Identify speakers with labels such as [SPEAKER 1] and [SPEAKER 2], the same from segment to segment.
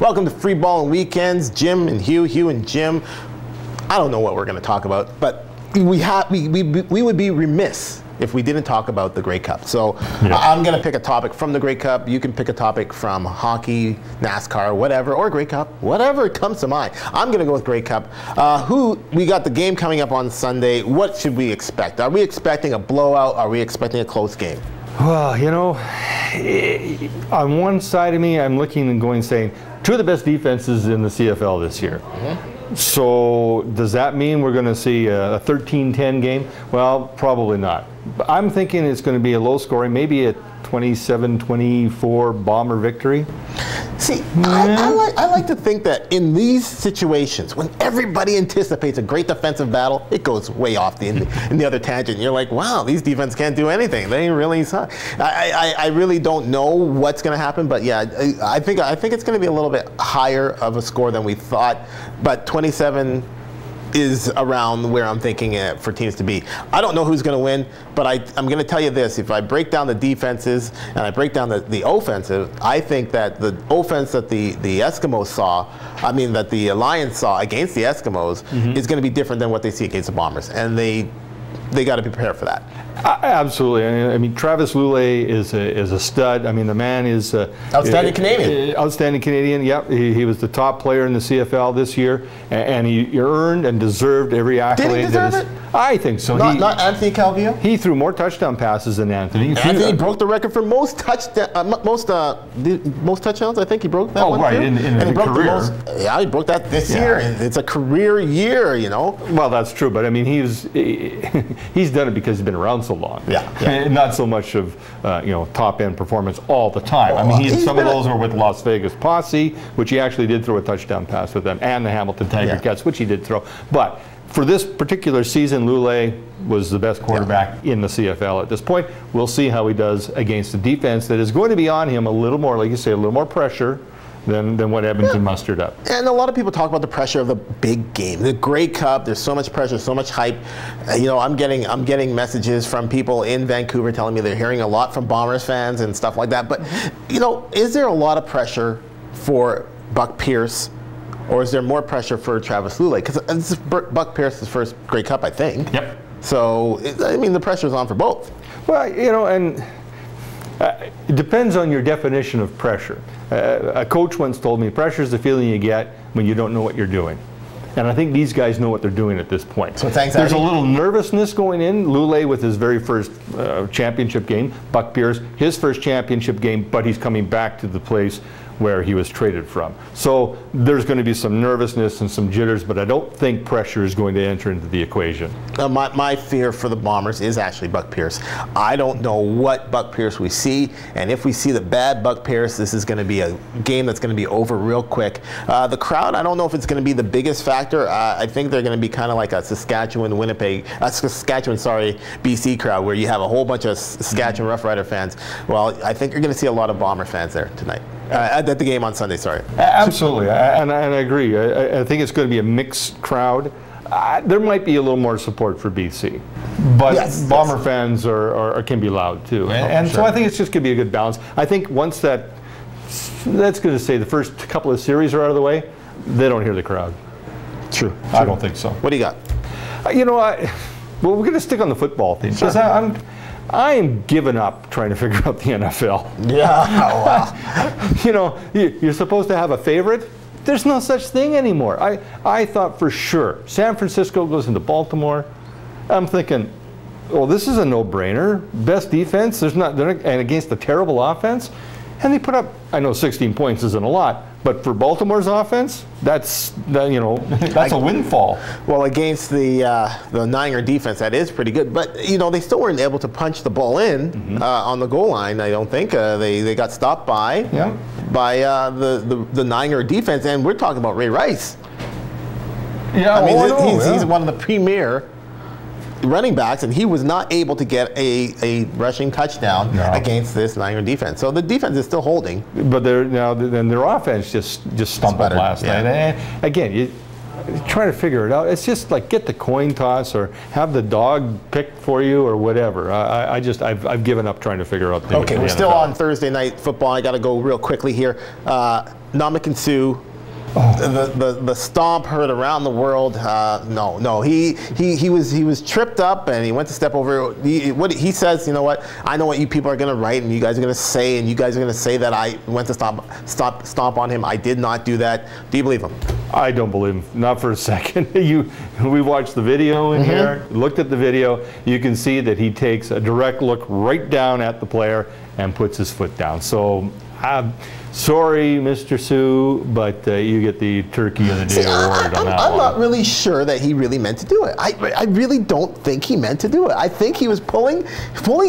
[SPEAKER 1] Welcome to Free Ballin Weekends. Jim and Hugh and Jim. I don't know what we're going to talk about, but we would be remiss if we didn't talk about the Grey Cup. So I'm going to pick a topic from the Grey Cup. You can pick a topic from hockey, NASCAR, whatever, or Grey Cup, whatever comes to mind. I'm going to go with Grey Cup. We got the game coming up on Sunday. What should we expect? Are we expecting a blowout? Are we expecting a close game?
[SPEAKER 2] Well, you know, on one side of me, I'm looking and going saying, two of the best defenses in the CFL this year. So does that mean we're going to see a 13-10 game? Well, probably not. But I'm thinking it's going to be a low scoring, maybe a 27-24 Bomber victory.
[SPEAKER 1] See, I like to think that in these situations, when everybody anticipates a great defensive battle, it goes way off in the other tangent. You're like, wow, these defense can't do anything. They really suck. I really don't know what's going to happen, but yeah, I think it's going to be a little bit higher of a score than we thought. But 27 is around where I'm thinking for teams to be. I don't know who's going to win, but I'm going to tell you this. If I break down the defenses and I break down the offensive, I think that the offense that the Eskimos saw, that the Lions saw against the Eskimos is going to be different than what they see against the Bombers. And they got to be prepared for that.
[SPEAKER 2] Absolutely. I mean, Travis Lulay is a stud. I mean, the man is
[SPEAKER 1] outstanding Canadian.
[SPEAKER 2] Outstanding Canadian. Yep, he was the top player in the CFL this year, and he earned and deserved every accolade.
[SPEAKER 1] Did he deserve it?
[SPEAKER 2] I think so.
[SPEAKER 1] Not Anthony Calvillo.
[SPEAKER 2] He threw more touchdown passes than Anthony.
[SPEAKER 1] Anthony broke the record for most touchdowns. I think he broke that one.
[SPEAKER 2] Oh, right, in career.
[SPEAKER 1] He broke that this year. It's a career year, you know.
[SPEAKER 2] Well, that's true, but I mean, he's done it because he's been around so long.
[SPEAKER 1] Yeah.
[SPEAKER 2] Not so much of top end performance all the time. I mean, some of those were with Las Vegas Posse, which he actually did throw a touchdown pass with them, and the Hamilton Tiger Cats, which he did throw. But for this particular season, Lulay was the best quarterback in the CFL at this point. We'll see how he does against the defense that is going to be on him a little more, like you say, a little more pressure than what Edmonton mustered up.
[SPEAKER 1] And a lot of people talk about the pressure of the big game, the Grey Cup. There's so much pressure, so much hype. I'm getting messages from people in Vancouver telling me they're hearing a lot from Bombers fans and stuff like that. But is there a lot of pressure for Buck Pierce, or is there more pressure for Travis Lulay? Because this is Buck Pierce's first Grey Cup, I think.
[SPEAKER 2] Yep.
[SPEAKER 1] So the pressure's on for both.
[SPEAKER 2] Well, and it depends on your definition of pressure. A coach once told me, pressure is the feeling you get when you don't know what you're doing. And I think these guys know what they're doing at this point.
[SPEAKER 1] So thanks,
[SPEAKER 2] There's a little nervousness going in. Lulay with his very first championship game. Buck Pierce, his first championship game, but he's coming back to the place where he was traded from. So there's going to be some nervousness and some jitters, but I don't think pressure is going to enter into the equation.
[SPEAKER 1] My fear for the Bombers is actually Buck Pierce. I don't know what Buck Pierce we see, and if we see the bad Buck Pierce, this is going to be a game that's going to be over real quick. The crowd, I don't know if it's going to be the biggest factor. I think they're going to be kind of like a BC crowd, where you have a whole bunch of Saskatchewan Rough Rider fans. Well, I think you're going to see a lot of Bomber fans there tonight. At the game on Sunday, sorry.
[SPEAKER 2] Absolutely, and I agree. I think it's going to be a mixed crowd. There might be a little more support for BC, but Bomber fans can be loud too. And so I think it's just going to be a good balance. I think once that's going to say the first couple of series are out of the way, they don't hear the crowd.
[SPEAKER 1] True.
[SPEAKER 2] I don't think so.
[SPEAKER 1] What do you got?
[SPEAKER 2] Well, we're going to stick on the football theme.
[SPEAKER 1] Sure.
[SPEAKER 2] I am giving up trying to figure out the NFL.
[SPEAKER 1] Yeah, wow.
[SPEAKER 2] You're supposed to have a favorite. There's no such thing anymore. I thought for sure San Francisco goes into Baltimore. I'm thinking, well, this is a no-brainer. Best defense. And against a terrible offense. And they put up, I know 16 points isn't a lot, but for Baltimore's offense, that's a windfall.
[SPEAKER 1] Well, against the Niner defense, that is pretty good. But they still weren't able to punch the ball in on the goal line. I don't think they got stopped by the Niner defense, and we're talking about Ray Rice.
[SPEAKER 2] Yeah,
[SPEAKER 1] he's one of the premier running backs, and he was not able to get a rushing touchdown against this Niner defense. So the defense is still holding.
[SPEAKER 2] But their offense just stumbled last night. And again, you're trying to figure it out. It's just like get the coin toss or have the dog pick for you or whatever. I've given up trying to figure out things.
[SPEAKER 1] Okay, we're still on Thursday night football. I got to go real quickly here. Ndamukong Suh. The stomp heard around the world. No, he was tripped up and he went to step over. He says, you know what? I know what you people are going to write and you guys are going to say, and you guys are going to say that I went to stomp on him. I did not do that. Do you believe him?
[SPEAKER 2] I don't believe him, not for a second. We watched the video in here, looked at the video. You can see that he takes a direct look right down at the player and puts his foot down. So. Sorry, Mr. Suh, but you get the Turkey of the Day award on that one.
[SPEAKER 1] I'm not really sure that he really meant to do it. I really don't think he meant to do it. I think he was pulling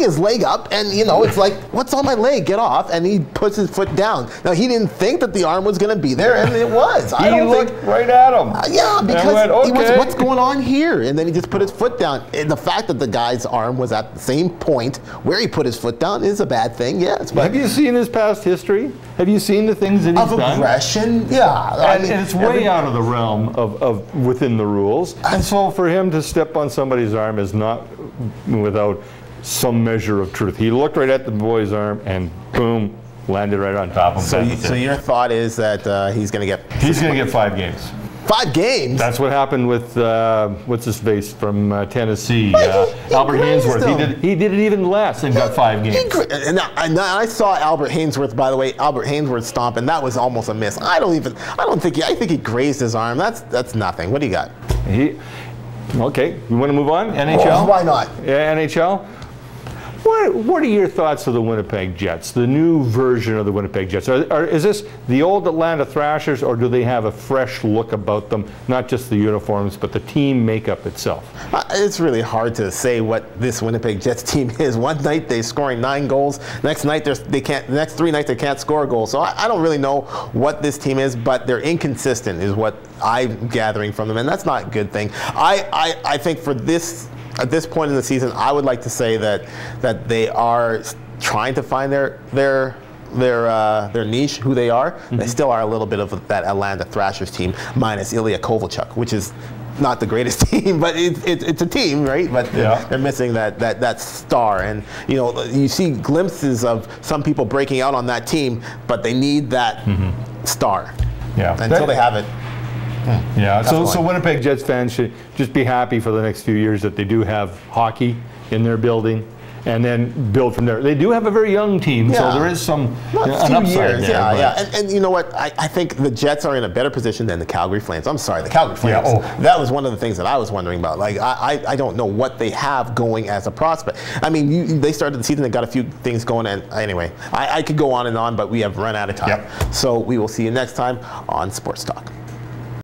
[SPEAKER 1] his leg up, and you know, it's like, what's on my leg? Get off! And he puts his foot down. Now he didn't think that the arm was going to be there, and it was.
[SPEAKER 2] He looked right at him.
[SPEAKER 1] Yeah, because
[SPEAKER 2] went, okay.
[SPEAKER 1] he was, what's going on here? And then he just put his foot down. And the fact that the guy's arm was at the same point where he put his foot down is a bad thing. Yes. But
[SPEAKER 2] have you seen his past history? Have you seen the things that he's done?
[SPEAKER 1] Of aggression, yeah.
[SPEAKER 2] And it's way out of the realm of within the rules. And so for him to step on somebody's arm is not without some measure of truth. He looked right at the boy's arm and boom, landed right on top of him.
[SPEAKER 1] So your thought is that he's going to get...
[SPEAKER 2] He's going to get 5 games.
[SPEAKER 1] 5 games?
[SPEAKER 2] That's what happened with, what's his face from Tennessee, Albert Hainsworth. He did it even less and got 5 games.
[SPEAKER 1] And I saw Albert Hainsworth, by the way, Albert Hainsworth stomp, and that was almost a miss. I think he grazed his arm. That's nothing. What do you got?
[SPEAKER 2] Okay, you want to move on? NHL?
[SPEAKER 1] Why not?
[SPEAKER 2] Yeah, NHL? What are your thoughts of the Winnipeg Jets, the new version of the Winnipeg Jets? Is this the old Atlanta Thrashers, or do they have a fresh look about them, not just the uniforms, but the team makeup itself?
[SPEAKER 1] It's really hard to say what this Winnipeg Jets team is. One night they're scoring 9 goals. Next night the next 3 nights they can't score a goal. So I don't really know what this team is, but they're inconsistent is what I'm gathering from them, and that's not a good thing. I think for this... At this point in the season, I would like to say that they are trying to find their niche, who they are. They still are a little bit of that Atlanta Thrashers team, minus Ilya Kovalchuk, which is not the greatest team, but it's a team, right? But they're missing that star, and you know, you see glimpses of some people breaking out on that team, but they need that star.
[SPEAKER 2] Yeah,
[SPEAKER 1] until they have it.
[SPEAKER 2] Yeah, so Winnipeg Jets fans should just be happy for the next few years that they do have hockey in their building, and then build from there. They do have a very young team, so there is an upside there.
[SPEAKER 1] And you know what? I think the Jets are in a better position than the Calgary Flames. I'm sorry, the Calgary Flames. That was one of the things that I was wondering about. Like, I don't know what they have going as a prospect. I mean, they started the season, they got a few things going, and anyway, I could go on and on, but we have run out of time. So we will see you next time on Sports Talk.